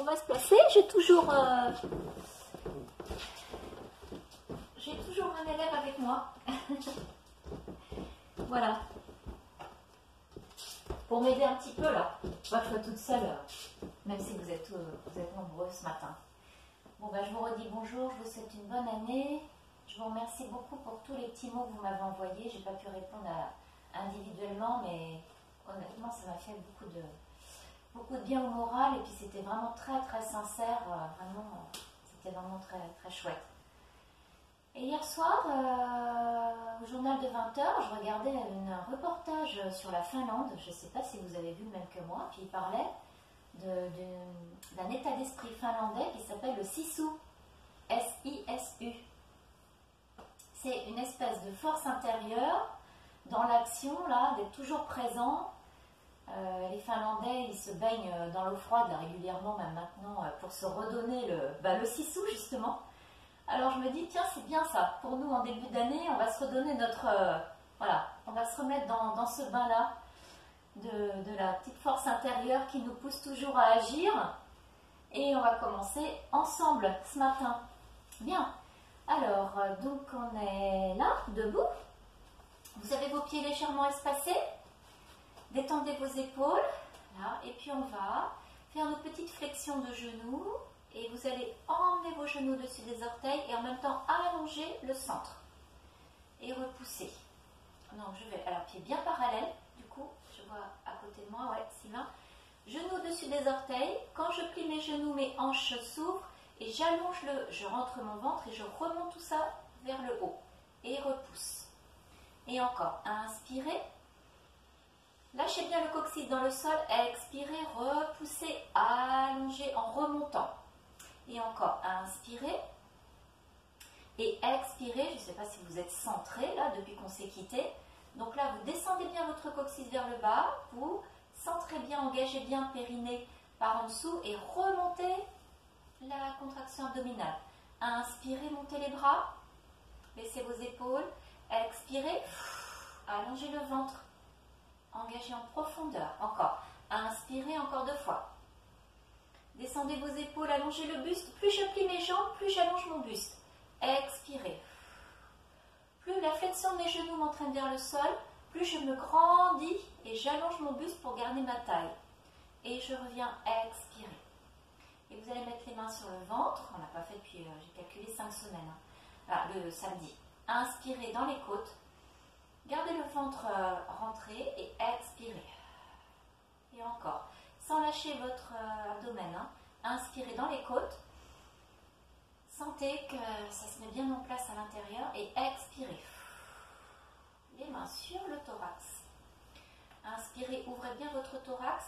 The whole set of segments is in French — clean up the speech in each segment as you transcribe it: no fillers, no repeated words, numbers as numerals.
va se placer. J'ai toujours un élève avec moi. Voilà. Pour m'aider un petit peu là. Pas que je sois toute seule, même si vous êtes nombreux ce matin. Bon, je vous redis bonjour, je vous souhaite une bonne année. Je vous remercie beaucoup pour tous les petits mots que vous m'avez envoyés. J'ai pas pu répondre individuellement, mais honnêtement, ça m'a fait beaucoup de bien au moral. Et puis c'était vraiment très très sincère. C'était vraiment très très chouette. Et hier soir, au journal de 20 h, je regardais un reportage sur la Finlande. Je ne sais pas si vous avez vu le même que moi. Puis il parlait d'un état d'esprit finlandais qui s'appelle le Sisu. S-I-S-U. C'est une espèce de force intérieure dans l'action, là, d'être toujours présent. Les Finlandais, ils se baignent dans l'eau froide là, régulièrement, même maintenant, pour se redonner le Sisu, justement. Alors je me dis, tiens, c'est bien ça. Pour nous, en début d'année, on va se redonner voilà, on va se remettre dans ce bain-là de la petite force intérieure qui nous pousse toujours à agir. Et on va commencer ensemble ce matin. Bien. Alors, donc on est là, debout. Vous avez vos pieds légèrement espacés. Détendez vos épaules. Là, et puis on va faire nos petites flexions de genoux. Et vous allez emmener vos genoux au-dessus des orteils et en même temps allonger le centre. Et repousser. Donc je vais, alors pieds bien parallèles, du coup, je vois à côté de moi, ouais, Sylvain. Genoux au-dessus des orteils. Quand je plie mes genoux, mes hanches s'ouvrent et j'allonge je rentre mon ventre et je remonte tout ça vers le haut. Et repousse. Et encore, inspirez. Lâchez bien le coccyx dans le sol, expirez, repoussez, allongez en remontant. Et encore, inspirez et expirez. Je ne sais pas si vous êtes centré là depuis qu'on s'est quitté. Donc là, vous descendez bien votre coccyx vers le bas, vous centrez bien, engagez bien le périnée par en dessous et remontez la contraction abdominale. Inspirez, montez les bras, baissez vos épaules, expirez, allongez le ventre, engagez en profondeur. Encore, inspirez encore 2 fois. Descendez vos épaules, allongez le buste. Plus je plie mes jambes, plus j'allonge mon buste. Expirez. Plus la flexion de mes genoux m'entraîne vers le sol, plus je me grandis et j'allonge mon buste pour garder ma taille. Et je reviens expirer. Et vous allez mettre les mains sur le ventre. On n'a pas fait depuis, j'ai calculé 5 semaines. Le samedi. Inspirez dans les côtes. Gardez le ventre rentré et expirez. Et encore. Sans lâcher votre abdomen. Inspirez dans les côtes. Sentez que ça se met bien en place à l'intérieur et expirez. Les mains sur le thorax. Inspirez, ouvrez bien votre thorax.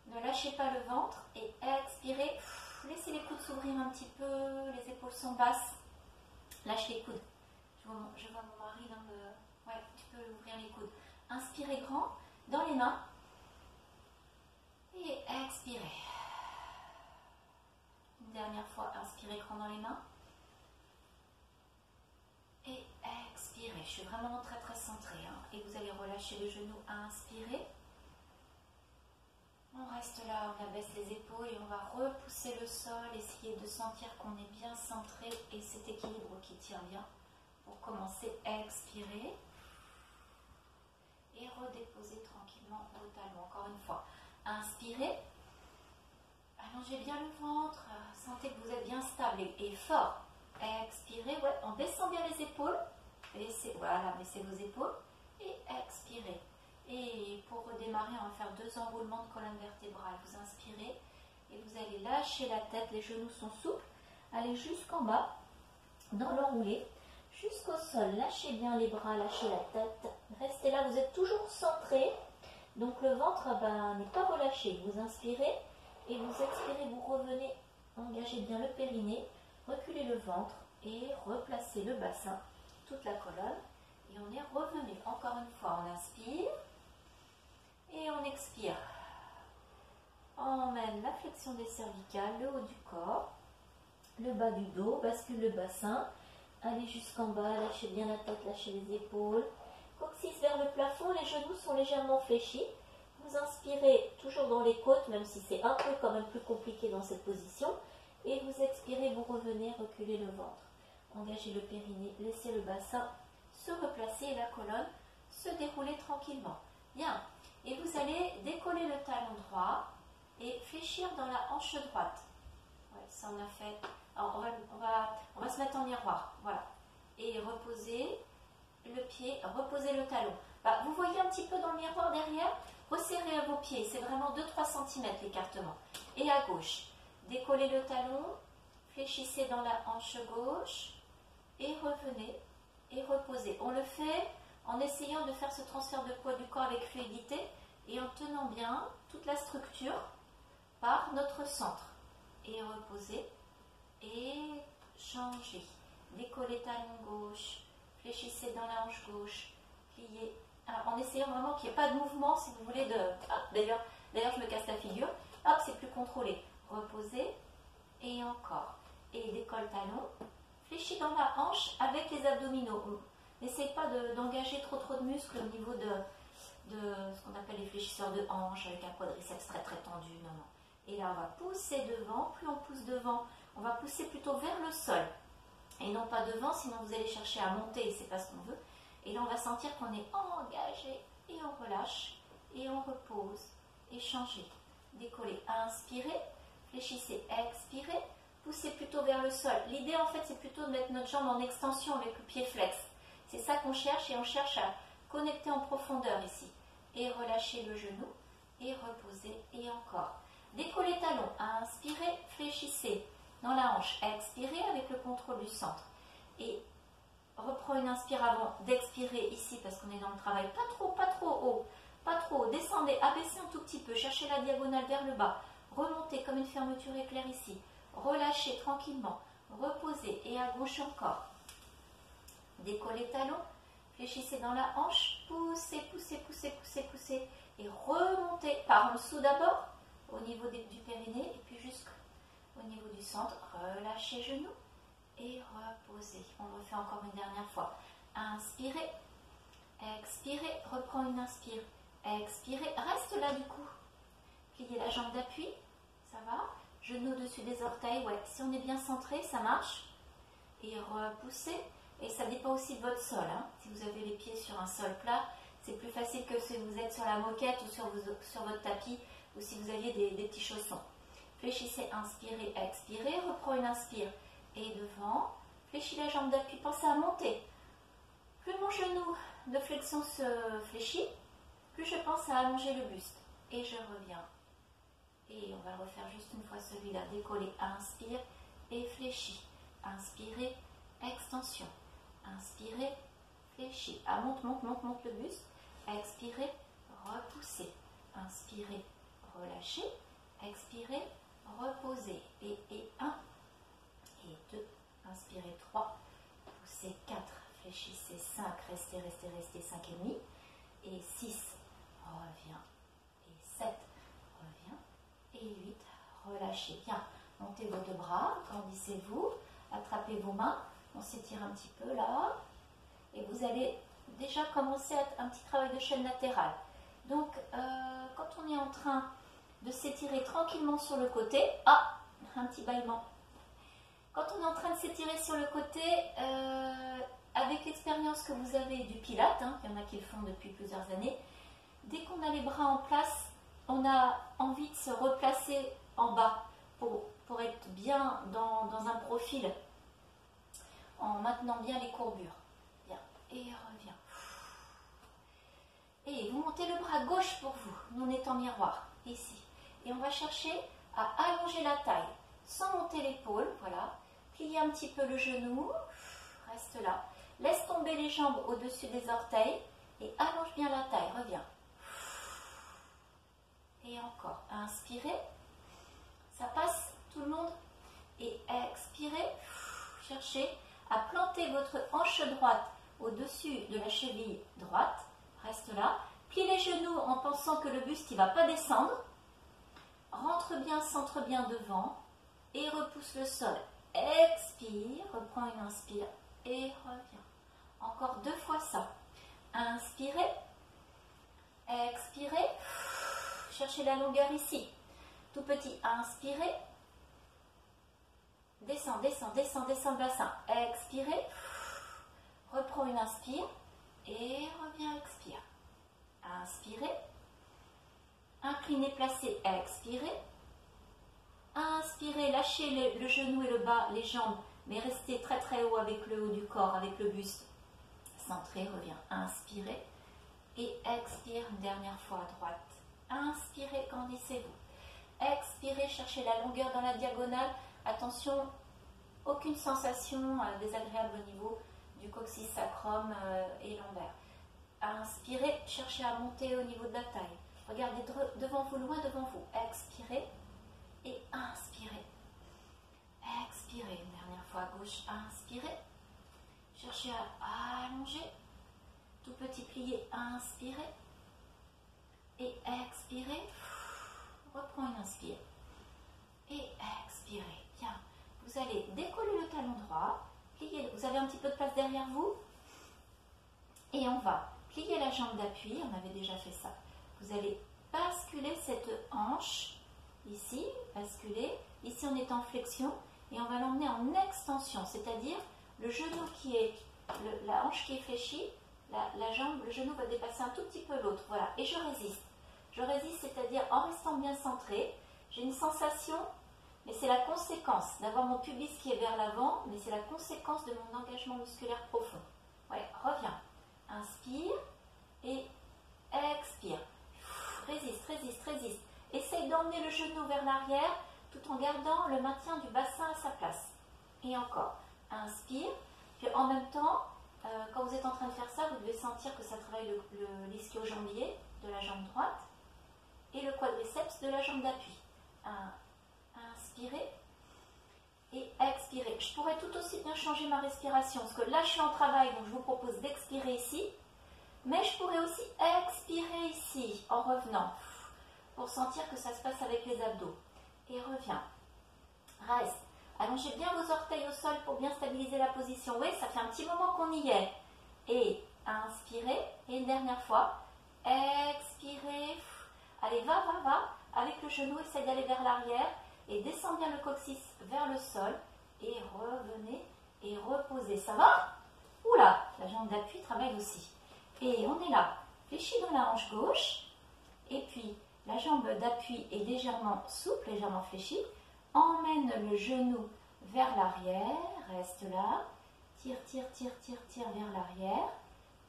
Ne lâchez pas le ventre et expirez. Laissez les coudes s'ouvrir un petit peu. Les épaules sont basses. Lâche les coudes. Je vois mon mari dans le... Ouais, tu peux ouvrir les coudes. Inspirez grand dans les mains. Et expirez. Une dernière fois, inspirez grand dans les mains. Et expirez. Je suis vraiment très très centrée. Et vous allez relâcher le genou. Inspirez. On reste là, on abaisse les épaules et on va repousser le sol. Essayer de sentir qu'on est bien centré et cet équilibre qui tient bien. Pour commencer, expirer. Et redéposer tranquillement vos talons. Encore une fois. Inspirez, allongez bien le ventre, sentez que vous êtes bien stable et fort. Expirez, ouais, on descend bien les épaules, voilà, baissez vos épaules et expirez. Et pour redémarrer, on va faire 2 enroulements de colonne vertébrale. Vous inspirez et vous allez lâcher la tête, les genoux sont souples, allez jusqu'en bas, dans l'enroulé, jusqu'au sol. Lâchez bien les bras, lâchez la tête, restez là, vous êtes toujours centré. Donc le ventre n'est pas relâché. Vous inspirez et vous expirez, vous revenez, engagez bien le périnée, reculez le ventre et replacez le bassin, toute la colonne. Et on est revenu. Encore une fois, on inspire et on expire. On emmène la flexion des cervicales, le haut du corps, le bas du dos, bascule le bassin, allez jusqu'en bas, lâchez bien la tête, lâchez les épaules. Coccyx vers le plafond, les genoux sont légèrement fléchis. Vous inspirez toujours dans les côtes, même si c'est un peu quand même plus compliqué dans cette position. Et vous expirez, vous revenez, reculez le ventre. Engagez le périnée, laissez le bassin se replacer et la colonne se dérouler tranquillement. Bien. Et vous allez décoller le talon droit et fléchir dans la hanche droite. Ouais, ça on a fait. Alors on va se mettre en miroir. Voilà. Et reposer le pied, reposer le talon. Bah, vous voyez un petit peu dans le miroir derrière, resserrez à vos pieds. C'est vraiment 2-3 cm l'écartement. Et à gauche. Décollez le talon, fléchissez dans la hanche gauche et revenez et reposez. On le fait en essayant de faire ce transfert de poids du corps avec fluidité et en tenant bien toute la structure par notre centre. Et reposez et changez. Décollez talon gauche, fléchissez dans la hanche gauche, pliez. Alors, en essayant vraiment qu'il n'y ait pas de mouvement, si vous voulez, de... Ah, d'ailleurs, je me casse la figure. Hop, c'est plus contrôlé. Reposez et encore. Et décolle talon. Fléchis dans la hanche avec les abdominaux. N'essayez pas d'engager trop de muscles au niveau de ce qu'on appelle les fléchisseurs de hanche avec un quadriceps très très tendu. Non, non. Et là, on va pousser devant. Plus on pousse devant, on va pousser plutôt vers le sol. Et non pas devant, sinon vous allez chercher à monter et c'est pas ce qu'on veut. Et là, on va sentir qu'on est engagé et on relâche et on repose et changez. Décollez, inspirez, fléchissez, expirez, poussez plutôt vers le sol. L'idée en fait c'est plutôt de mettre notre jambe en extension avec le pied flex. C'est ça qu'on cherche et on cherche à connecter en profondeur ici. Et relâchez le genou et reposez et encore. Décollez talon, inspirez, fléchissez dans la hanche, expirez avec le contrôle du centre. Et reprends une inspire avant d'expirer ici parce qu'on est dans le travail. Pas trop haut. Pas trop, descendez, abaissez un tout petit peu, cherchez la diagonale vers le bas, remontez comme une fermeture éclair ici, relâchez tranquillement, reposez et à gauche encore. Décollez talon, fléchissez dans la hanche, poussez, poussez, poussez, poussez, poussez et remontez par en dessous d'abord au niveau du périnée et puis jusqu'au niveau du centre, relâchez genoux et reposez. On le refait encore une dernière fois. Inspirez, expirez, reprends une inspire. Expirez, reste là du coup. Pliez la jambe d'appui, ça va. Genou au-dessus des orteils, ouais. Si on est bien centré, ça marche. Et repoussez. Et ça dépend aussi de votre sol. Hein. Si vous avez les pieds sur un sol plat, c'est plus facile que si vous êtes sur la moquette ou sur votre tapis ou si vous aviez des petits chaussons. Fléchissez, inspirez, expirez. Reprends une inspire. Et devant, fléchis la jambe d'appui. Pensez à monter. Plus mon genou de flexion se fléchit, plus je pense à allonger le buste. Et je reviens. Et on va refaire juste une fois celui-là. Décoller, inspire et fléchis. Inspirez, extension. Inspirez, fléchis. Ah, monte le buste. Expirez, repoussez. Inspirez, relâchez. Expirez, reposez. Et 1. Et 2. Inspirez, 3. Poussez, 4. Fléchissez, 5. Restez, 5,5. Et 6. Reviens. Et 7. Reviens. Et 8. Relâchez. Bien. Montez vos deux bras. Grandissez-vous. Attrapez vos mains. On s'étire un petit peu là. Et vous allez déjà commencer un petit travail de chaîne latérale. Donc, quand on est en train de s'étirer tranquillement sur le côté, un petit bâillement. Quand on est en train de s'étirer sur le côté, avec l'expérience que vous avez du Pilate, il y en a qui le font depuis plusieurs années, dès qu'on a les bras en place, on a envie de se replacer en bas pour être bien dans un profil, en maintenant bien les courbures. Bien, et reviens. Et vous montez le bras gauche pour vous, nous on est en miroir, ici. Et on va chercher à allonger la taille, sans monter l'épaule, voilà. Pliez un petit peu le genou, reste là. Laisse tomber les jambes au-dessus des orteils et allonge bien la taille, reviens. Et encore, inspirez, ça passe tout le monde. Et expirez, cherchez à planter votre hanche droite au-dessus de la cheville droite, reste là. Plie les genoux en pensant que le buste ne va pas descendre. Rentre bien, centre bien devant et repousse le sol. Expire, reprends une inspire et reviens. Encore 2 fois ça. Inspirez, expirez, cherchez la longueur ici. Tout petit, inspirez. Descends, descends, descends, descends le bassin. Expirez. Reprends une inspire. Et reviens, expire. Inspirez. Inclinez, placez, expirez. Inspirez, lâchez le genou et le bas, les jambes, mais restez très très haut avec le haut du corps, avec le buste. Centrez, reviens. Inspirez. Et expire une dernière fois à droite. Inspirez, grandissez-vous. Expirez, cherchez la longueur dans la diagonale. Attention, aucune sensation désagréable au niveau du coccyx sacrum et lombaire. Inspirez, cherchez à monter au niveau de la taille. Regardez devant vous, loin devant vous. Expirez et inspirez. Expirez une dernière fois à gauche. Inspirez. Cherchez à allonger. Tout petit plié. Inspirez. Et expirez. Reprends une inspire. Et expirez. Bien. Vous allez décoller le talon droit. Plier. Vous avez un petit peu de place derrière vous. Et on va plier la jambe d'appui. On avait déjà fait ça. Vous allez basculer cette hanche. Ici, basculer. Ici, on est en flexion. Et on va l'emmener en extension. C'est-à-dire le genou qui est, la hanche qui est fléchie. La jambe, le genou va dépasser un tout petit peu l'autre. Voilà. Et je résiste. Je résiste, c'est-à-dire en restant bien centré. J'ai une sensation, mais c'est la conséquence d'avoir mon pubis qui est vers l'avant, mais c'est la conséquence de mon engagement musculaire profond. Ouais, reviens. Inspire et expire. Résiste, résiste, résiste. Essaye d'emmener le genou vers l'arrière tout en gardant le maintien du bassin à sa place. Et encore. Inspire. Puis en même temps, quand vous êtes en train de faire ça, vous devez sentir que ça travaille l'ischio-jambier de la jambe droite et le quadriceps de la jambe d'appui. Inspirez et expirez. Je pourrais tout aussi bien changer ma respiration, parce que là je suis en travail, donc je vous propose d'expirer ici, mais je pourrais aussi expirer ici, en revenant, pour sentir que ça se passe avec les abdos. Et reviens. Reste. Allongez bien vos orteils au sol pour bien stabiliser la position. Oui, ça fait un petit moment qu'on y est. Et inspirez. Et une dernière fois. Expirez. Allez, va, va, va. Avec le genou, essayez d'aller vers l'arrière. Et descends bien le coccyx vers le sol. Et revenez. Et reposez. Ça va? Oula, la jambe d'appui travaille aussi. Et on est là. Fléchis dans la hanche gauche. Et puis, la jambe d'appui est légèrement souple, légèrement fléchie. Emmène le genou vers l'arrière, reste là, tire, tire, tire, tire, tire vers l'arrière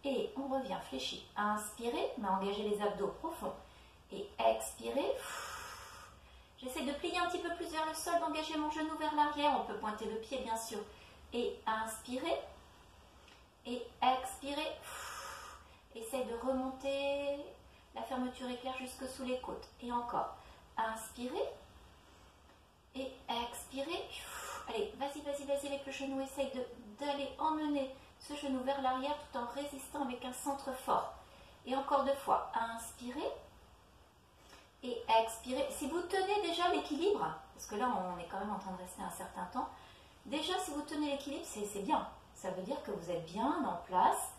et on revient fléchi. Inspirez, mais engagez les abdos profonds et expirez. J'essaie de plier un petit peu plus vers le sol, d'engager mon genou vers l'arrière, on peut pointer le pied bien sûr. Et inspirez et expirez. Essaye de remonter la fermeture éclair jusque sous les côtes et encore. Inspirez. Et expirez. Allez, vas-y, vas-y, vas-y avec le genou. Essaye d'aller emmener ce genou vers l'arrière tout en résistant avec un centre fort. Et encore 2 fois. Inspirez. Et expirez. Si vous tenez déjà l'équilibre, parce que là, on est quand même en train de rester un certain temps. Déjà, si vous tenez l'équilibre, c'est bien. Ça veut dire que vous êtes bien en place,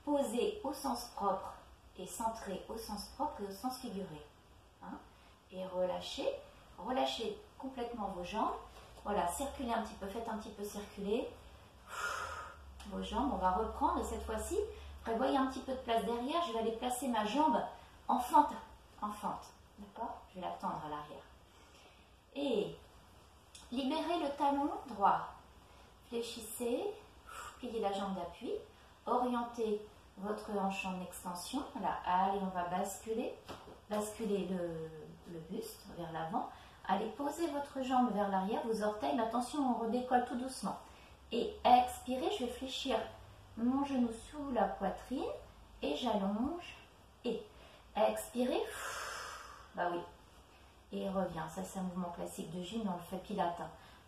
posé au sens propre et centré au sens propre et au sens figuré. Hein? Et relâchez. Relâchez complètement vos jambes. Voilà, circulez un petit peu, faites un petit peu circuler vos jambes. On va reprendre et cette fois-ci, prévoyez un petit peu de place derrière. Je vais aller placer ma jambe en fente. En fente. D'accord? Je vais la tendre à l'arrière. Et libérez le talon droit. Fléchissez, pliez la jambe d'appui. Orientez votre hanche en extension. Voilà, allez, on va basculer. Basculer le buste vers l'avant. Allez, posez votre jambe vers l'arrière, vos orteils, mais attention, on redécolle tout doucement. Et expirez, je vais fléchir mon genou sous la poitrine et j'allonge. Et expirez, bah oui. Et reviens, ça c'est un mouvement classique de gym, on le fait pilate.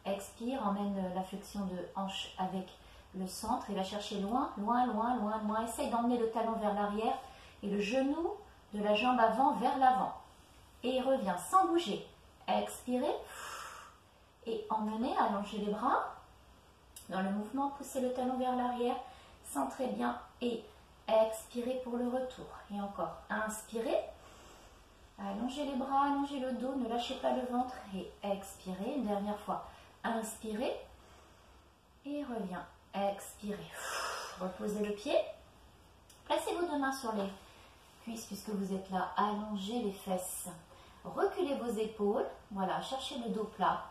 Expire, emmène la flexion de hanche avec le centre et va chercher loin, loin, loin, loin, loin. Essaye d'emmener le talon vers l'arrière et le genou de la jambe avant vers l'avant. Et reviens sans bouger. Expirez et emmenez, allongez les bras. Dans le mouvement, poussez le talon vers l'arrière, centrez bien et expirez pour le retour. Et encore, inspirez. Allongez les bras, allongez le dos, ne lâchez pas le ventre et expirez. Une dernière fois. Inspirez et revient. Expirez. Reposez le pied. Placez vos deux mains sur les cuisses puisque vous êtes là. Allongez les fesses. Reculez vos épaules. Voilà, cherchez le dos plat.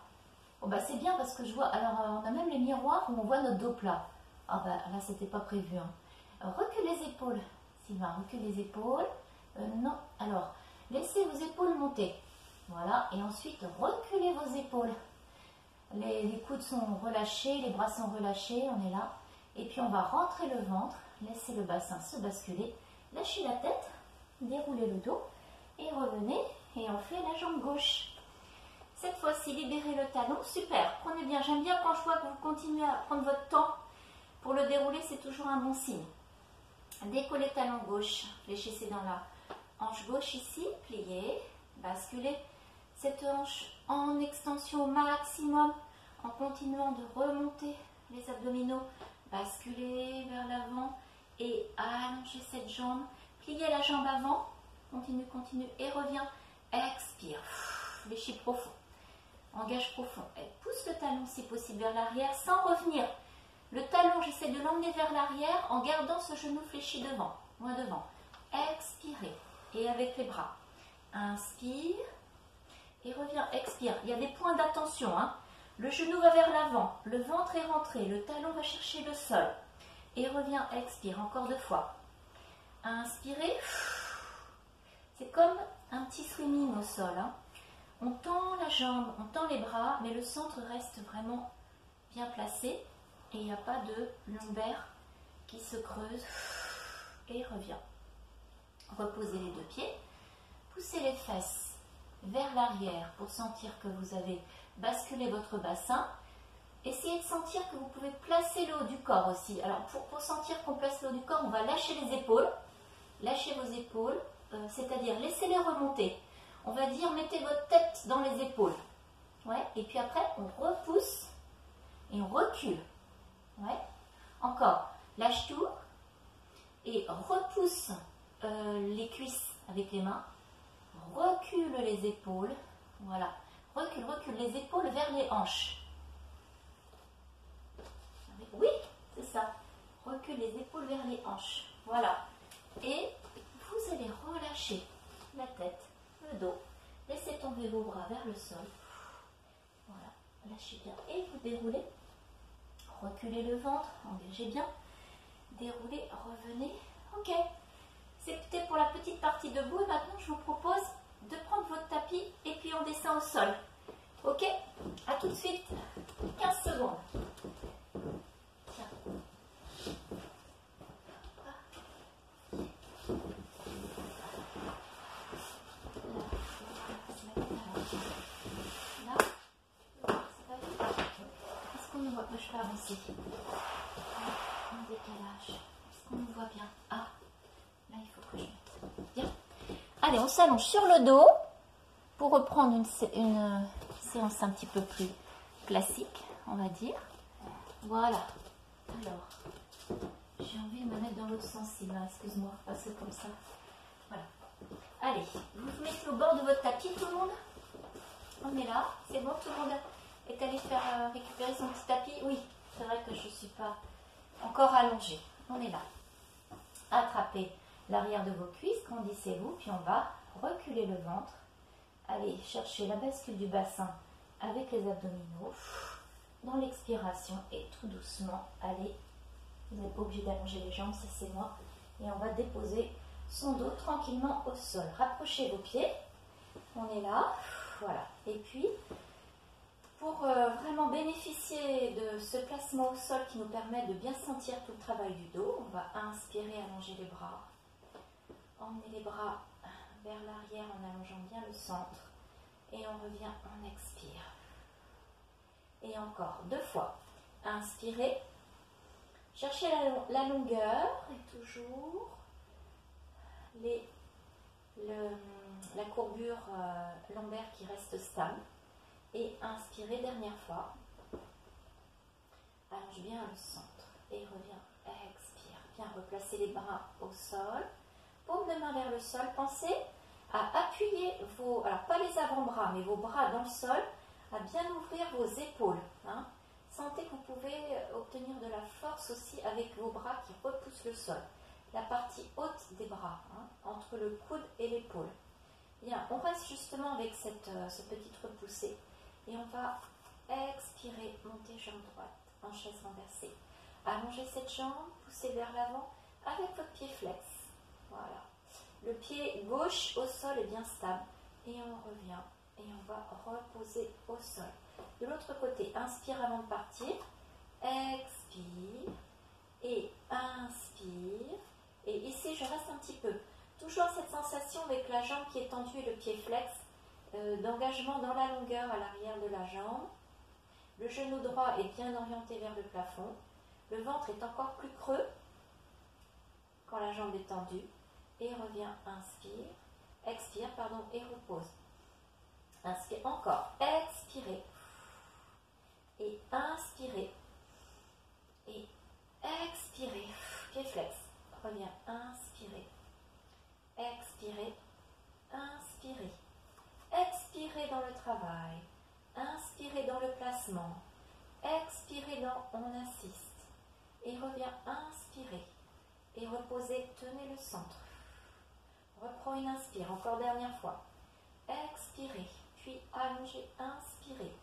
Bon, bah, c'est bien parce que je vois. Alors, on a même les miroirs où on voit notre dos plat. Ah, bah là, c'était pas prévu. Hein. Recule les épaules. Sylvain, recule les épaules. Non. Alors, laissez vos épaules monter. Voilà. Et ensuite, reculez vos épaules. Les coudes sont relâchés, les bras sont relâchés. On est là. Et puis, on va rentrer le ventre. Laissez le bassin se basculer. Lâchez la tête. Déroulez le dos. Et revenez. Et on fait la jambe gauche. Cette fois-ci, libérez le talon. Super. Prenez bien. J'aime bien quand je vois que vous continuez à prendre votre temps. Pour le dérouler, c'est toujours un bon signe. Décollez talon gauche. Fléchissez dans la hanche gauche ici. Pliez. Basculez cette hanche en extension au maximum. En continuant de remonter les abdominaux. Basculez vers l'avant. Et allongez cette jambe. Pliez la jambe avant. Continue, continue. Et reviens. Expire. Fléchis profond. Engage profond. Et pousse le talon si possible vers l'arrière sans revenir. Le talon, j'essaie de l'emmener vers l'arrière en gardant ce genou fléchi devant, loin devant. Expirez. Et avec les bras. Inspire. Et reviens. Expire. Il y a des points d'attention. Hein. Le genou va vers l'avant. Le ventre est rentré. Le talon va chercher le sol. Et reviens. Expire. Encore 2 fois. Inspirez. C'est comme un petit swimming au sol. Hein. On tend la jambe, on tend les bras, mais le centre reste vraiment bien placé. Et il n'y a pas de lombaire qui se creuse. Et revient. Reposez les 2 pieds. Poussez les fesses vers l'arrière pour sentir que vous avez basculé votre bassin. Essayez de sentir que vous pouvez placer le haut du corps aussi. Alors pour sentir qu'on place le haut du corps, on va lâcher les épaules. Lâchez vos épaules, c'est-à-dire laissez-les remonter. On va dire mettez votre tête dans les épaules. Ouais. Et puis après, on repousse et on recule. Ouais. Encore, lâche tout et repousse les cuisses avec les mains. Recule les épaules. Voilà. Recule, recule les épaules vers les hanches. Oui, c'est ça. Recule les épaules vers les hanches. Voilà. Et vous allez relâcher la tête, le dos. Laissez tomber vos bras vers le sol. Voilà. Lâchez bien. Et vous déroulez. Reculez le ventre, engagez bien, déroulez, revenez. Ok, c'était pour la petite partie debout et maintenant je vous propose de prendre votre tapis et puis on descend au sol. Ok, à tout de suite, 15 secondes. Tiens. Je peux avancer. En décalage. Est-ce qu'on me voit bien? Ah, là il faut que je mette. Bien. Allez, on s'allonge sur le dos pour reprendre une séance un petit peu plus classique, on va dire. Voilà. Alors, j'ai envie de me mettre dans l'autre sens, Sylvain. Excuse-moi, passer comme ça. Voilà. Allez, vous vous mettez au bord de votre tapis, tout le monde? On est là. C'est bon, tout le monde est allé faire récupérer son petit tapis? Oui, c'est vrai que je ne suis pas encore allongée. On est là. Attrapez l'arrière de vos cuisses, grandissez-vous, puis on va reculer le ventre. Allez chercher la bascule du bassin avec les abdominaux. Dans l'expiration et tout doucement, allez, vous n'êtes pas obligé d'allonger les jambes, ça c'est moi. Et on va déposer son dos tranquillement au sol. Rapprochez vos pieds. On est là. Voilà. Et puis, pour vraiment bénéficier de ce placement au sol qui nous permet de bien sentir tout le travail du dos, on va inspirer, allonger les bras. Emmener les bras vers l'arrière en allongeant bien le centre. Et on revient, on expire. Et encore 2 fois. Inspirez. Cherchez la longueur et toujours la courbure lombaire qui reste stable. Et inspirez, dernière fois. Allonge bien le centre. Et reviens. Expire. Bien replacer les bras au sol. Paume de main vers le sol. Pensez à appuyer vos, alors pas les avant-bras, mais vos bras dans le sol, à bien ouvrir vos épaules. Hein. Sentez que vous pouvez obtenir de la force aussi avec vos bras qui repoussent le sol. La partie haute des bras, hein, entre le coude et l'épaule. Bien, on reste justement avec ce petit repoussé. Et on va expirer, monter jambe droite en chaise renversée. Allongez cette jambe, poussez vers l'avant avec votre pied flex. Voilà. Le pied gauche au sol est bien stable. Et on revient et on va reposer au sol. De l'autre côté, inspire avant de partir. Expire. Et inspire. Et ici, je reste un petit peu. Toujours cette sensation avec la jambe qui est tendue et le pied flex. D'engagement dans la longueur à l'arrière de la jambe. Le genou droit est bien orienté vers le plafond. Le ventre est encore plus creux quand la jambe est tendue. Et revient, inspire, expire, pardon, et repose. Inspire encore, expirez. Et inspirez. Et expirez. Pied flex. Revient, inspirez. Expirez. Inspirez. Expirez dans le travail. Inspirez dans le placement. Expirez dans on assiste. Et revient, inspirez. Et reposez, tenez le centre. Reprends une inspire, encore dernière fois. Expirez, puis allongez, inspirez.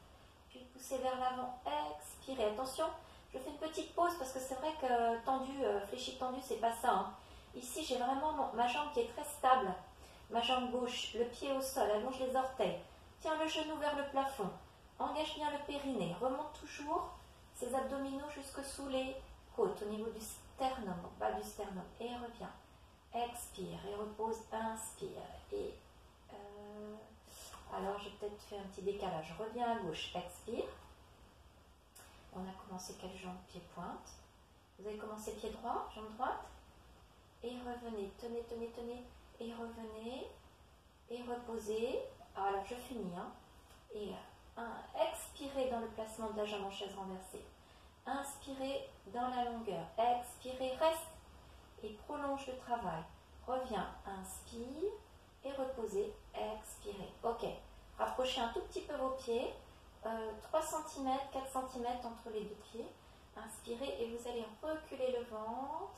Puis poussez vers l'avant, expirez. Attention, je fais une petite pause parce que c'est vrai que tendu, fléchi tendu, c'est pas ça. Hein. Ici, j'ai vraiment ma jambe qui est très stable. Ma jambe gauche, le pied au sol, allonge les orteils. Tiens le genou vers le plafond. Engage bien le périnée. Remonte toujours ses abdominaux jusque sous les côtes, au niveau du sternum, au bas du sternum. Et reviens. Expire et repose, inspire. Et alors, j'ai peut-être fait un petit décalage. Reviens à gauche, expire. On a commencé quelle jambe? Pied pointe. Vous avez commencé pied droit, jambe droite. Et revenez, tenez, tenez, tenez. Et revenez. Et reposez. Alors, je finis. Hein. Et expirez dans le placement de la jambe en chaise renversée. Inspirez dans la longueur. Expirez, reste. Et prolonge le travail. Reviens, inspire et reposez, expirez. Ok, rapprochez un tout petit peu vos pieds, 3 cm, 4 cm entre les deux pieds. Inspirez et vous allez reculer le ventre.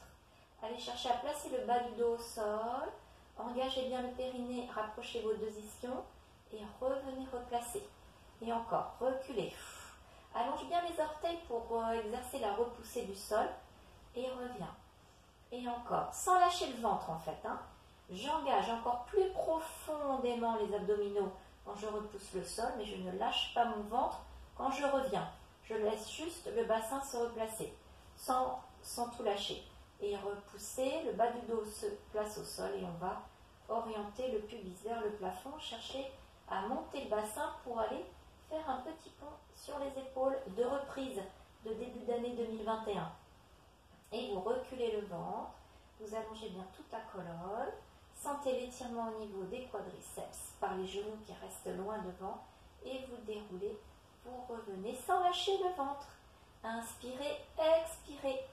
Allez chercher à placer le bas du dos au sol. Engagez bien le périnée, rapprochez vos deux ischions et revenez replacer. Et encore, reculez. Allonge bien les orteils pour exercer la repoussée du sol et reviens. Et encore, sans lâcher le ventre en fait. Hein. J'engage encore plus profondément les abdominaux quand je repousse le sol, mais je ne lâche pas mon ventre quand je reviens. Je laisse juste le bassin se replacer, sans tout lâcher. Et repousser, le bas du dos se place au sol et on va orienter le pubis vers le plafond, chercher à monter le bassin pour aller faire un petit pont sur les épaules de reprise de début d'année 2021. Et vous reculez le ventre, vous allongez bien toute la colonne, sentez l'étirement au niveau des quadriceps par les genoux qui restent loin devant et vous déroulez, vous revenez sans lâcher le ventre. Inspirez, expirez,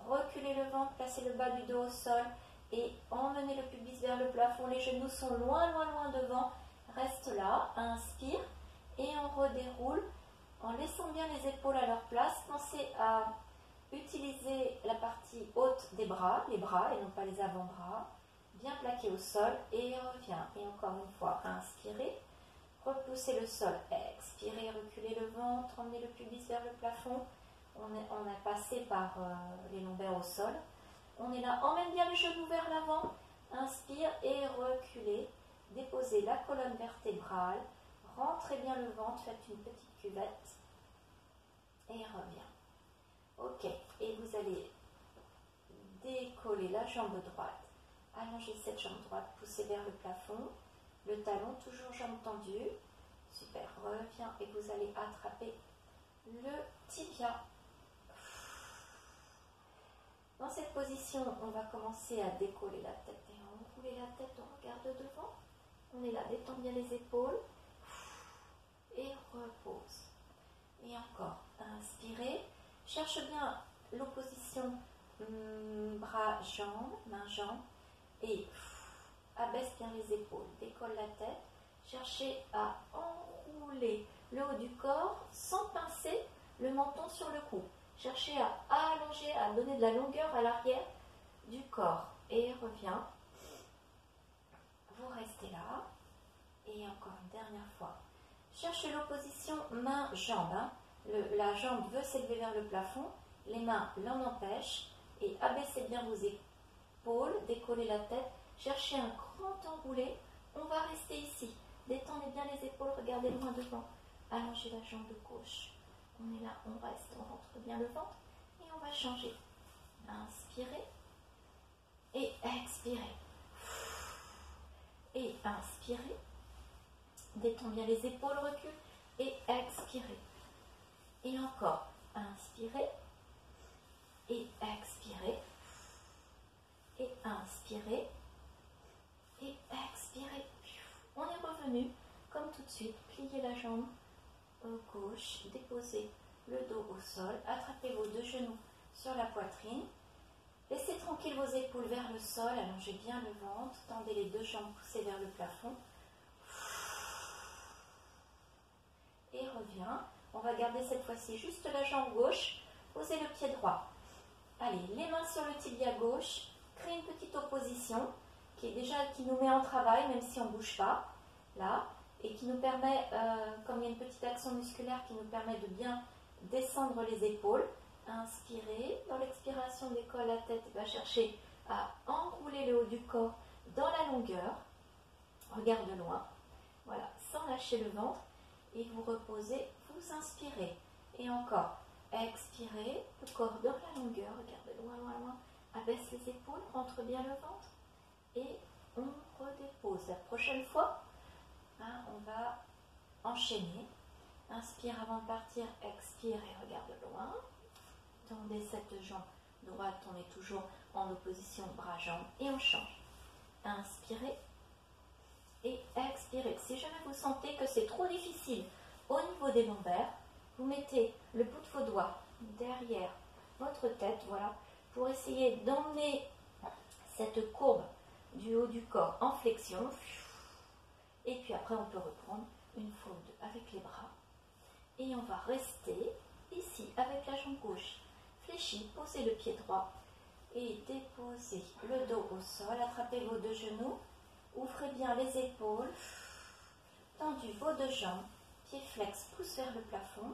reculez le ventre, placez le bas du dos au sol et emmenez le pubis vers le plafond, les genoux sont loin, loin, loin devant, reste là, inspire et on redéroule en laissant bien les épaules à leur place, pensez à utilisez la partie haute des bras, les bras et non pas les avant-bras, bien plaqués au sol et revient. Et encore une fois, inspirez, repoussez le sol, expirez, reculez le ventre, emmenez le pubis vers le plafond. On a passé par les lombaires au sol. On est là, emmène bien le genou vers l'avant, inspire et reculez. Déposez la colonne vertébrale, rentrez bien le ventre, faites une petite cuvette et revient. Ok, et vous allez décoller la jambe droite, allonger cette jambe droite, pousser vers le plafond, le talon, toujours jambe tendue, super, reviens et vous allez attraper le tibia. Dans cette position, on va commencer à décoller la tête et enrouler la tête, on regarde devant, on est là, détend bien les épaules et repose. Et encore, inspirez. Cherche bien l'opposition bras-jambes, main-jambe et abaisse bien les épaules, décolle la tête. Cherchez à enrouler le haut du corps sans pincer le menton sur le cou. Cherchez à allonger, à donner de la longueur à l'arrière du corps. Et revient. Vous restez là. Et encore une dernière fois. Cherchez l'opposition main-jambe. Hein. La jambe veut s'élever vers le plafond. Les mains l'en empêchent. Et abaissez bien vos épaules. Décollez la tête. Cherchez un grand enroulé. On va rester ici. Détendez bien les épaules. Regardez loin devant. Allongez la jambe gauche. On est là, on reste, on rentre bien le ventre. Et on va changer. Inspirez. Et expirez. Et inspirez. Détendez bien les épaules, recul. Et expirez. Et encore. Inspirez. Et expirez. Et inspirez. Et expirez. On est revenu, comme tout de suite. Pliez la jambe gauche. Déposez le dos au sol. Attrapez vos deux genoux sur la poitrine. Laissez tranquille vos épaules vers le sol. Allongez bien le ventre. Tendez les deux jambes poussées vers le plafond. Et revient. On va garder cette fois-ci juste la jambe gauche. Posez le pied droit. Allez, les mains sur le tibia gauche. Créez une petite opposition qui nous met en travail, même si on ne bouge pas. Là. Et qui nous permet, comme il y a une petite action musculaire qui nous permet de bien descendre les épaules. Inspirez. Dans l'expiration, décolle la tête. Va chercher à enrouler le haut du corps dans la longueur. Regarde loin. Voilà, sans lâcher le ventre. Et vous reposez, vous inspirez. Et encore, expirez, le corps dans la longueur. Regardez loin, loin, loin. Abaisse les épaules, rentre bien le ventre. Et on redépose. La prochaine fois, on va enchaîner. Inspire avant de partir, expire et regarde loin. Tendez cette jambe droite, on est toujours en opposition bras-jambes et on change. Inspirez et expirez. Si jamais vous sentez que c'est trop difficile au niveau des lombaires, vous mettez le bout de vos doigts derrière votre tête, voilà, pour essayer d'emmener cette courbe du haut du corps en flexion. Et puis après, on peut reprendre une fois ou deux avec les bras. Et on va rester ici avec la jambe gauche fléchie. Posez le pied droit et déposez le dos au sol. Attrapez vos deux genoux. Ouvrez bien les épaules. Tendu vos deux jambes. Pied flex, pousse vers le plafond.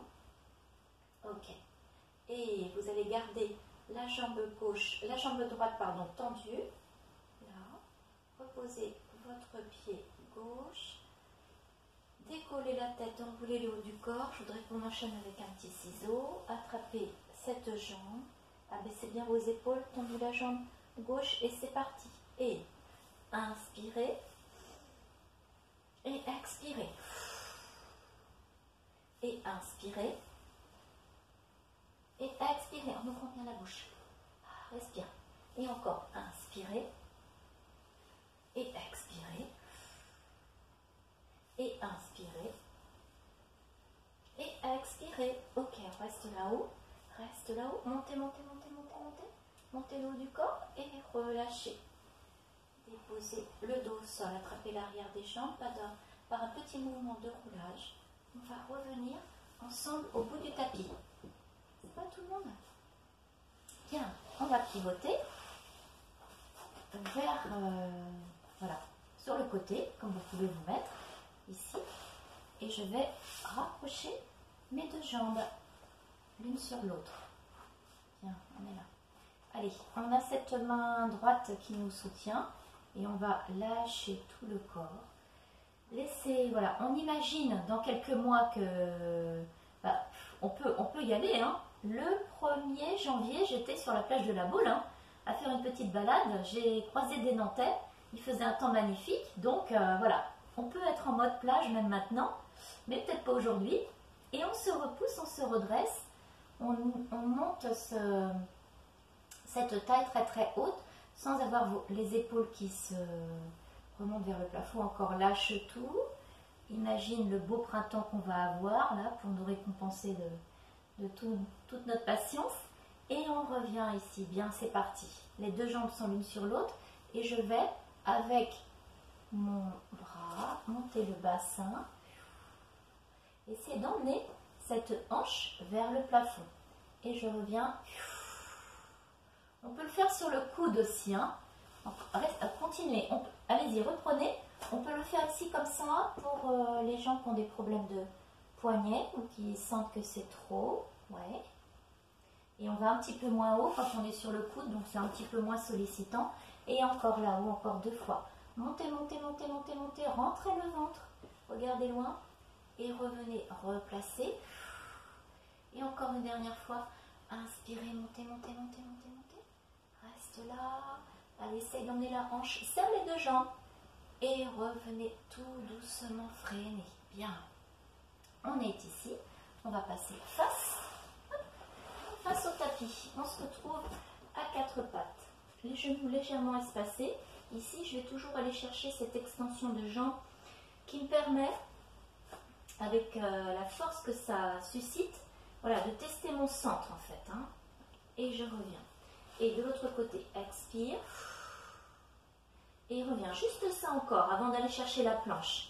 Ok. Et vous allez garder la jambe gauche, la jambe droite, pardon, tendue. Là. Reposez votre pied gauche. Décollez la tête, enroulez le haut du corps. Je voudrais qu'on enchaîne avec un petit ciseau. Attrapez cette jambe. Abaissez bien vos épaules. Tendez la jambe gauche et c'est parti. Et inspirez. Et expirez. Et inspirez. Et expirez en ouvrant bien la bouche. Respire. Et encore. Inspirez. Et expirez. Et inspirez. Et expirez. Ok, reste là-haut. Reste là-haut. Montez, montez, montez, montez, montez. Montez le haut du corps et relâchez. Déposez le dos au sol. Attrapez l'arrière des jambes par un petit mouvement de roulage. On va revenir ensemble au bout du tapis. C'est pas tout le monde. Bien, on va pivoter vers, voilà, sur le côté, comme vous pouvez vous mettre ici. Et je vais rapprocher mes deux jambes l'une sur l'autre. Bien, on est là. Allez, on a cette main droite qui nous soutient et on va lâcher tout le corps. Laissez, voilà, on imagine dans quelques mois que on peut y aller. Hein. Le 1er janvier, j'étais sur la plage de la Baule à faire une petite balade. J'ai croisé des Nantais, il faisait un temps magnifique. Donc voilà, on peut être en mode plage même maintenant, mais peut-être pas aujourd'hui. Et on se repousse, on se redresse, on monte cette taille très très haute sans avoir les épaules qui se remontent vers le plafond. Encore lâche tout. Imagine le beau printemps qu'on va avoir là pour nous récompenser de toute notre patience. Et on revient ici. Bien, c'est parti. Les deux jambes sont l'une sur l'autre et je vais avec mon bras, monter le bassin. Essayez d'emmener cette hanche vers le plafond. Et je reviens. On peut le faire sur le coude aussi. Hein. Continuez. Allez-y, reprenez. On peut le faire ici comme ça pour les gens qui ont des problèmes de poignet ou qui sentent que c'est trop. Ouais. Et on va un petit peu moins haut quand on est sur le coude, donc c'est un petit peu moins sollicitant. Et encore là-haut, encore 2 fois. Montez, montez, montez, montez, montez. Rentrez le ventre. Regardez loin. Et revenez, replacez. Et encore une dernière fois. Inspirez, montez, montez, montez, montez, montez. Reste là. Allez, essaye d'emmener la hanche. Serre les 2 jambes. Et revenez tout doucement, freinez. Bien. On est ici. On va passer face au tapis. On se retrouve à 4 pattes. Les genoux légèrement espacés. Ici, je vais toujours aller chercher cette extension de jambes qui me permet, avec la force que ça suscite, voilà, de tester mon centre en fait. Hein. Et je reviens. Et de l'autre côté, expire. Et reviens. Juste ça encore, avant d'aller chercher la planche.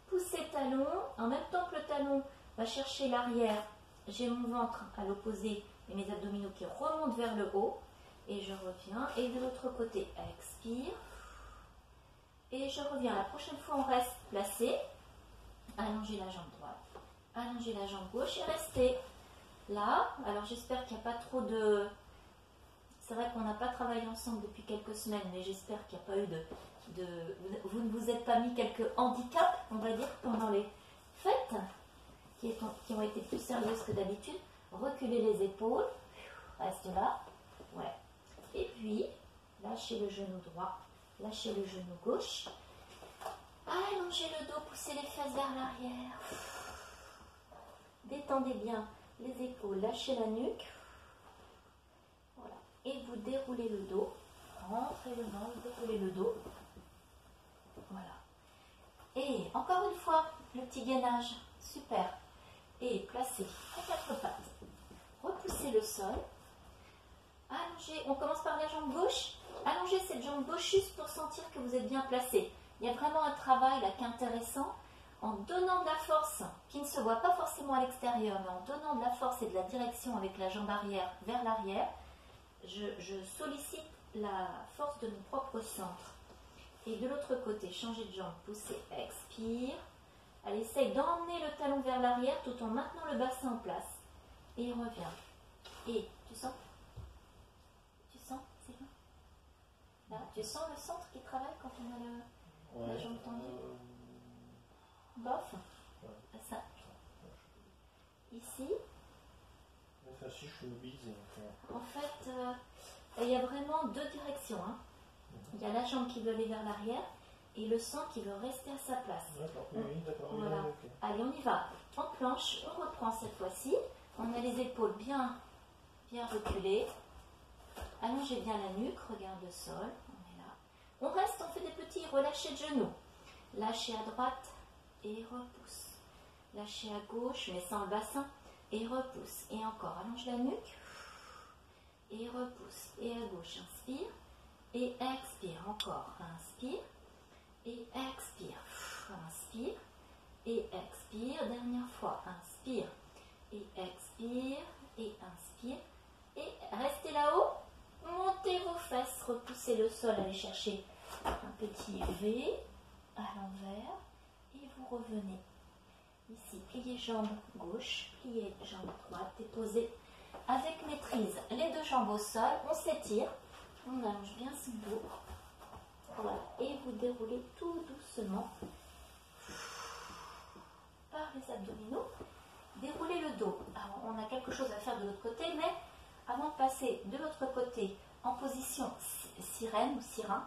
Poussez le talon. En même temps que le talon va chercher l'arrière, j'ai mon ventre à l'opposé et mes abdominaux qui remontent vers le haut. Et je reviens. Et de l'autre côté, expire. Et je reviens. La prochaine fois, on reste placé. Allongez la jambe droite. Allongez la jambe gauche et restez là. Alors, j'espère qu'il n'y a pas trop de... C'est vrai qu'on n'a pas travaillé ensemble depuis quelques semaines, mais j'espère qu'il n'y a pas eu de... Vous ne vous êtes pas mis quelques handicaps, on va dire, pendant les fêtes, qui ont été plus sérieuses que d'habitude. Reculez les épaules. Reste là. Ouais. Et puis, lâchez le genou droit. Lâchez le genou gauche. Allongez le dos, poussez les fesses vers l'arrière. Détendez bien les épaules, lâchez la nuque. Voilà. Et vous déroulez le dos. Rentrez le ventre, déroulez le dos. Voilà. Et encore une fois, le petit gainage. Super. Et placez à 4 pattes. Repoussez le sol. Allongez. On commence par la jambe gauche. Allongez cette jambe gauche juste pour sentir que vous êtes bien placé. Il y a vraiment un travail là qui est intéressant. En donnant de la force, qui ne se voit pas forcément à l'extérieur, mais en donnant de la force et de la direction avec la jambe arrière vers l'arrière, je sollicite la force de mon propre centre. Et de l'autre côté, changez de jambe, poussez, expire. Allez, essaye d'emmener le talon vers l'arrière tout en maintenant le bassin en place. Et reviens. Et tu sens? Tu sens? C'est bon? Là, tu sens le centre qui travaille quand on a la jambe tendue? Bof. Ouais. Ça. Ici. Enfin, si je suis mobilisé. En fait, il y a vraiment 2 directions. Hein. Il y a la jambe qui veut aller vers l'arrière et le sang qui veut rester à sa place. D'accord, oui, d'accord. Voilà. Oui, okay. Allez, on y va. En planche, on reprend cette fois-ci. On a les épaules bien reculées. Allongez bien la nuque, regarde le sol. On est là. On reste, on fait des petits relâchés de genoux. Lâchez à droite et repousse. Lâchez à gauche, mais sans le bassin. Et repousse. Et encore, allonge la nuque. Et repousse. Et à gauche, inspire. Et expire. Encore, inspire. Et expire. Inspire. Et expire. Dernière fois, inspire. Et expire. Et inspire. Et restez là-haut. Montez vos fesses. Repoussez le sol. Allez chercher un petit V à l'envers. Et vous revenez. Ici, pliez jambe gauche, pliez jambe droite et posez avec maîtrise les 2 jambes au sol. On s'étire, on allonge bien son dos. Voilà. Et vous déroulez tout doucement par les abdominaux. Déroulez le dos. Alors, on a quelque chose à faire de l'autre côté, mais avant de passer de l'autre côté en position sirène ou sirin,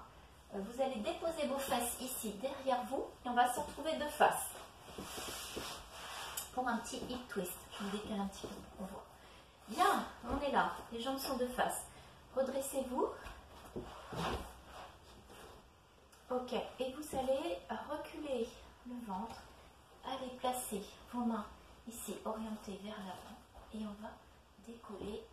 vous allez déposer vos fesses ici derrière vous et on va se retrouver de face. Pour un petit hip twist. Je me décale un petit peu pour qu'on voit. Bien, on est là. Les jambes sont de face. Redressez-vous. Ok. Et vous allez reculer le ventre. Allez placer vos mains ici, orientées vers l'avant. Et on va décoller.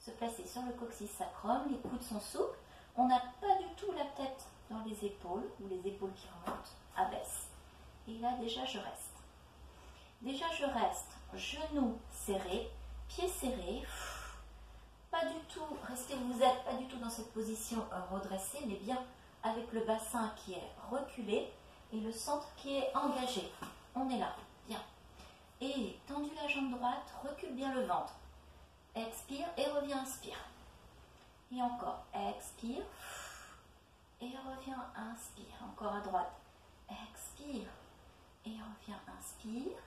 Se placer sur le coccyx sacrum. Les coudes sont souples. On n'a pas du tout la tête dans les épaules, ou les épaules qui remontent, abaisse. Et là, déjà, je reste. Déjà, je reste, genoux serrés, pieds serrés. Pas du tout, restez où vous êtes, pas du tout dans cette position redressée, mais bien avec le bassin qui est reculé et le centre qui est engagé. On est là, bien. Et tendu la jambe droite, recule bien le ventre. Expire et reviens, inspire. Et encore, expire et reviens, inspire. Encore à droite, expire et reviens, inspire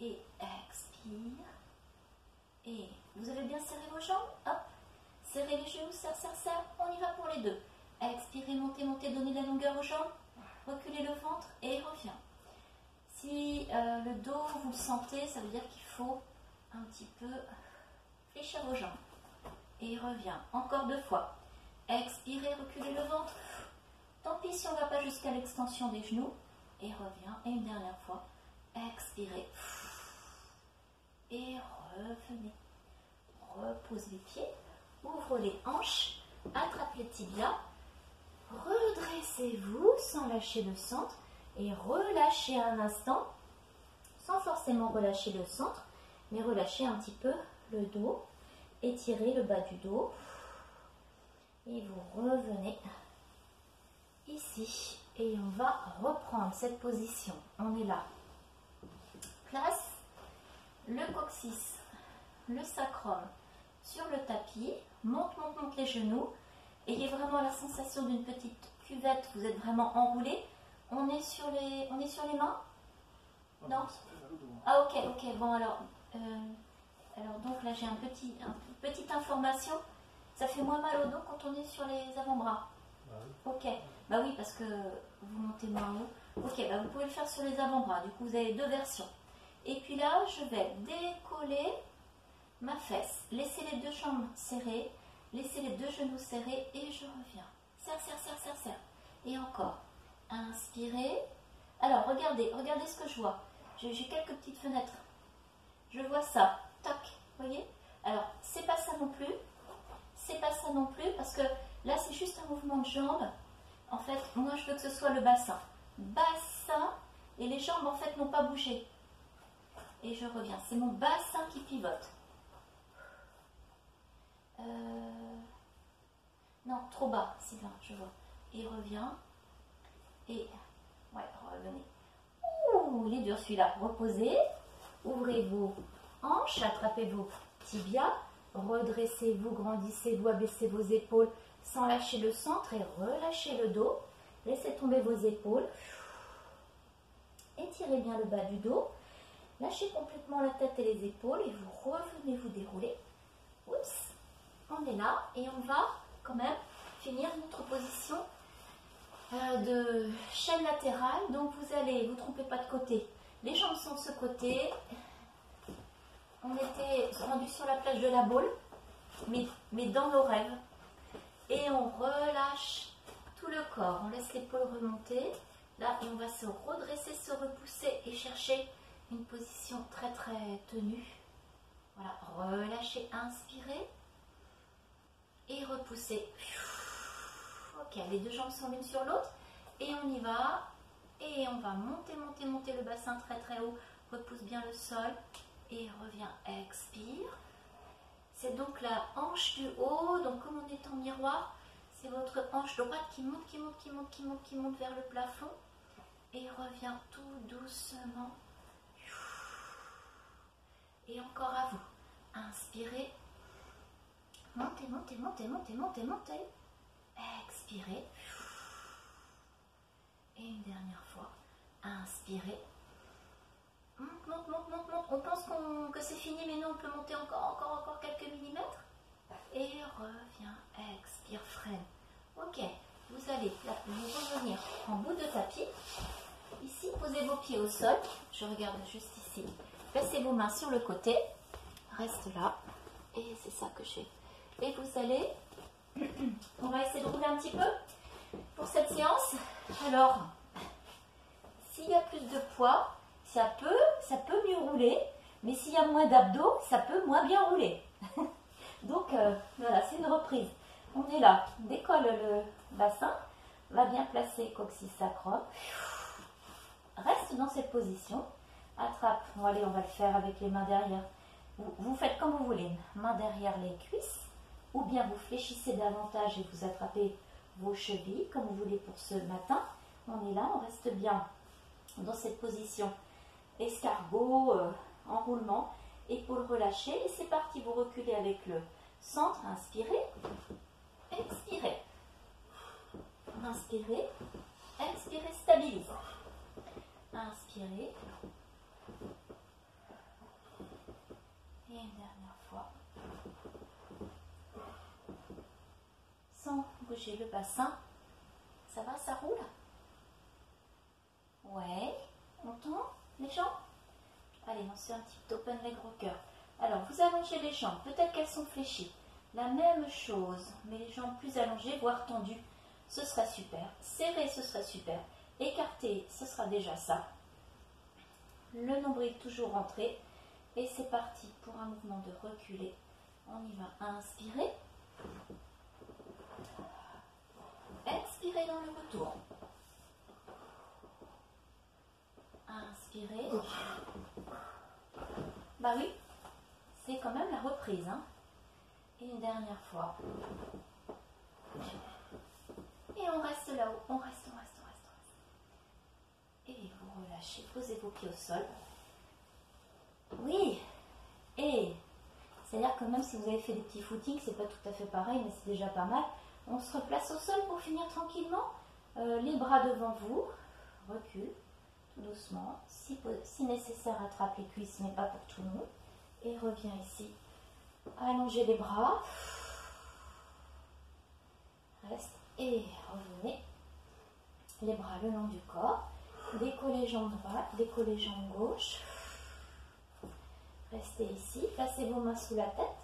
et expire. Et vous avez bien serré vos jambes, hop, serrez les genoux, serre, serre, serre, on y va pour les deux. Expirez, montez, montez, donnez de la longueur aux jambes, reculez le ventre et reviens. Si le dos, vous le sentez, ça veut dire qu'il faut un petit peu fléchir vos jambes. Et reviens, encore 2 fois. Expirez, reculez le ventre. Tant pis si on ne va pas jusqu'à l'extension des genoux. Et reviens, et une dernière fois. Expirez. Et revenez. Repose les pieds, ouvre les hanches, attrape les tibias. Redressez-vous sans lâcher le centre. Et relâchez un instant, sans forcément relâcher le centre, mais relâchez un petit peu le dos, étirez le bas du dos, et vous revenez ici, et on va reprendre cette position. On est là. Place le coccyx, le sacrum sur le tapis, monte les genoux, ayez vraiment la sensation d'une petite cuvette, vous êtes vraiment enroulé. On est sur les mains? Non? Ah ok, bon alors donc là j'ai une petite information, ça fait moins mal au dos quand on est sur les avant-bras. Ok, bah oui parce que vous montez moins haut. Ok, bah vous pouvez le faire sur les avant-bras, du coup vous avez 2 versions. Et puis là je vais décoller ma fesse, laissez les 2 jambes serrées, laissez les 2 genoux serrés et je reviens. Serre, serre, serre, serre, serre. Et encore. Inspirez. Alors, regardez ce que je vois. J'ai quelques petites fenêtres. Je vois ça. Tac, voyez? Alors, c'est pas ça non plus. C'est pas ça non plus parce que là, c'est juste un mouvement de jambes. En fait, moi, je veux que ce soit le bassin. Bassin et les jambes, en fait, n'ont pas bougé. Et je reviens. C'est mon bassin qui pivote. Non, trop bas, Sylvain, je vois. Et reviens. Et, ouais, revenez. Ouh, il est dur celui-là. Reposez. Ouvrez vos hanches, attrapez vos tibias. Redressez-vous, grandissez-vous, abaissez vos épaules sans lâcher le centre et relâchez le dos. Laissez tomber vos épaules. Étirez bien le bas du dos. Lâchez complètement la tête et les épaules et vous revenez vous dérouler. Oups, on est là et on va quand même finir notre position de chaîne latérale. Donc vous allez, vous ne trompez pas de côté. Les jambes sont de ce côté. On était rendu sur la plage de la Baule, mais dans nos rêves. Et on relâche tout le corps. On laisse l'épaule remonter. Là, et on va se redresser, se repousser et chercher une position très très tenue. Voilà, relâchez, inspirez et repoussez. Ok, les 2 jambes sont l'une sur l'autre et on y va. Et on va monter le bassin très très haut. Repousse bien le sol et reviens, expire. C'est donc la hanche du haut, donc comme on est en miroir, c'est votre hanche droite qui monte vers le plafond. Et revient tout doucement. Et encore à vous. Inspirez. Montez. Expirez. Et une dernière fois. Inspirez. Monte. On pense que c'est fini, mais non, on peut monter encore quelques millimètres. Et reviens. Expire, freine. Ok. Vous allez là, vous revenir en bout de tapis. Ici, posez vos pieds au sol. Je regarde juste ici. Placez vos mains sur le côté. Reste là. Et c'est ça que je fais. Et vous allez... On va essayer de rouler un petit peu pour cette séance. Alors, s'il y a plus de poids, ça peut mieux rouler. Mais s'il y a moins d'abdos, ça peut moins bien rouler. Donc, voilà, c'est une reprise. On est là. On décolle le bassin. va bien placer coccyx sacrum. Reste dans cette position. Attrape. Bon, allez, on va le faire avec les mains derrière. Vous faites comme vous voulez. Main derrière les cuisses. Ou bien vous fléchissez davantage et vous attrapez vos chevilles, comme vous voulez pour ce matin. On est là, on reste bien dans cette position. Escargot, enroulement. Épaules relâchées. Et c'est parti, vous reculez avec le centre. Inspirez. Expirez. Inspirez. Expirez, stabilisez. Inspirez. Et une dernière fois. Sans bouger le bassin. Ça va, ça roule? Ouais. On tend les jambes? Allez, on se fait un petit open leg rocker. Alors, vous allongez les jambes. Peut-être qu'elles sont fléchies. La même chose, mais les jambes plus allongées, voire tendues. Ce sera super. Serré, ce sera super. Écarté, ce sera déjà ça. Le nombril toujours rentré. Et c'est parti pour un mouvement de reculer. On y va. Inspirez. Expirez dans le retour. Inspirez. Bah oui, c'est quand même la reprise. Hein. Et une dernière fois. Et on reste là-haut. On reste. Et vous relâchez. Posez vos pieds au sol. Oui. Et c'est-à-dire que même si vous avez fait des petits footings, c'est pas tout à fait pareil, mais c'est déjà pas mal. On se replace au sol pour finir tranquillement. Les bras devant vous. Recule. Tout doucement. Si nécessaire, attrape les cuisses, mais pas pour tout le monde. Et reviens ici. Allongez les bras. Reste et revenez. Les bras le long du corps. Décollez jambes droite, décollez jambes gauche. Restez ici. Placez vos mains sous la tête.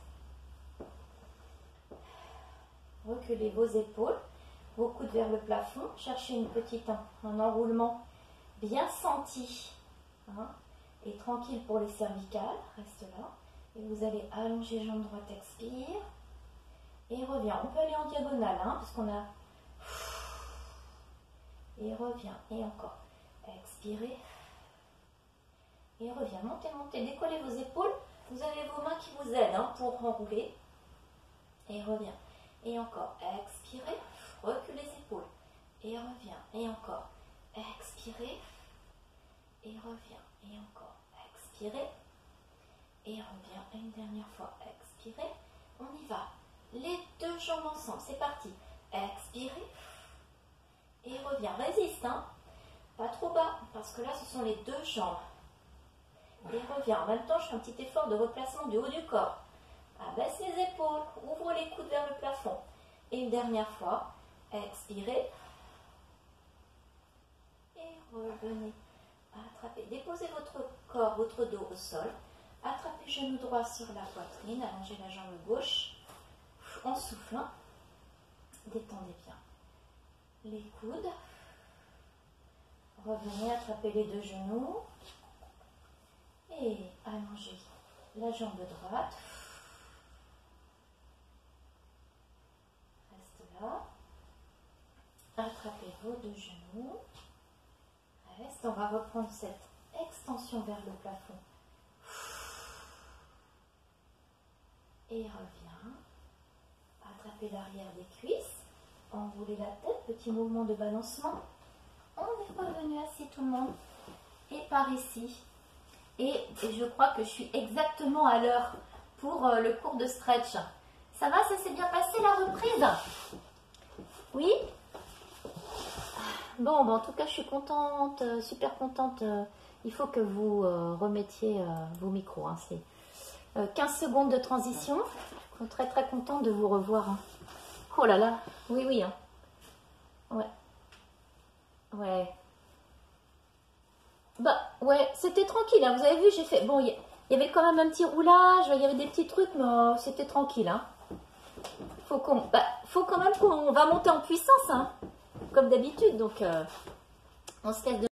Reculez vos épaules. Vos coudes vers le plafond. Cherchez un enroulement bien senti. Hein, et tranquille pour les cervicales. Reste là. Et vous allez allonger jambe droite, expire. Et revient. On peut aller en diagonale, hein, parce qu'on a... Et revient. Et encore. Expirez. Et revient. Montez, montez. Décollez vos épaules. Vous avez vos mains qui vous aident hein, pour enrouler. Et revient. Et encore. Expirez. Recule les épaules. Et revient. Et encore. Expirez. Et revient. Et encore. Expirez. Et revient. Une dernière fois. Expirez. On y va. Les deux jambes ensemble. C'est parti. Expirez. Et revient. Résiste. Hein. Pas trop bas. Parce que là, ce sont les deux jambes. Et revient. En même temps, je fais un petit effort de replacement du haut du corps. Abaisse les épaules. Ouvre les coudes vers le plafond. Et une dernière fois. Expirez. Et revenez. Attrapez. Déposez votre corps, votre dos au sol. Attrapez le genou droit sur la poitrine. Allongez la jambe gauche. En soufflant. Détendez bien les coudes. Revenez, attrapez les deux genoux. Et allongez la jambe droite. Reste là. Attrapez vos deux genoux. Reste. On va reprendre cette extension vers le plafond. Et revient. Attrapez l'arrière des cuisses. Enroulez la tête. Petit mouvement de balancement. On est revenu assis tout le monde. Et par ici. Et je crois que je suis exactement à l'heure pour le cours de stretch. Ça va, ça s'est bien passé la reprise? Oui? Bon, en tout cas, je suis contente, super contente. Il faut que vous remettiez vos micros. Hein, c'est 15 secondes de transition. Je suis très très contente de vous revoir. Hein. Oh là là, oui, oui. Hein. Ouais. Ouais. Bah ouais, c'était tranquille, hein. Vous avez vu, j'ai fait... Bon, il y avait quand même un petit roulage, il y avait des petits trucs, mais c'était tranquille. Hein. Faut quand même qu'on va monter en puissance, hein, comme d'habitude. Donc, on se laisse de...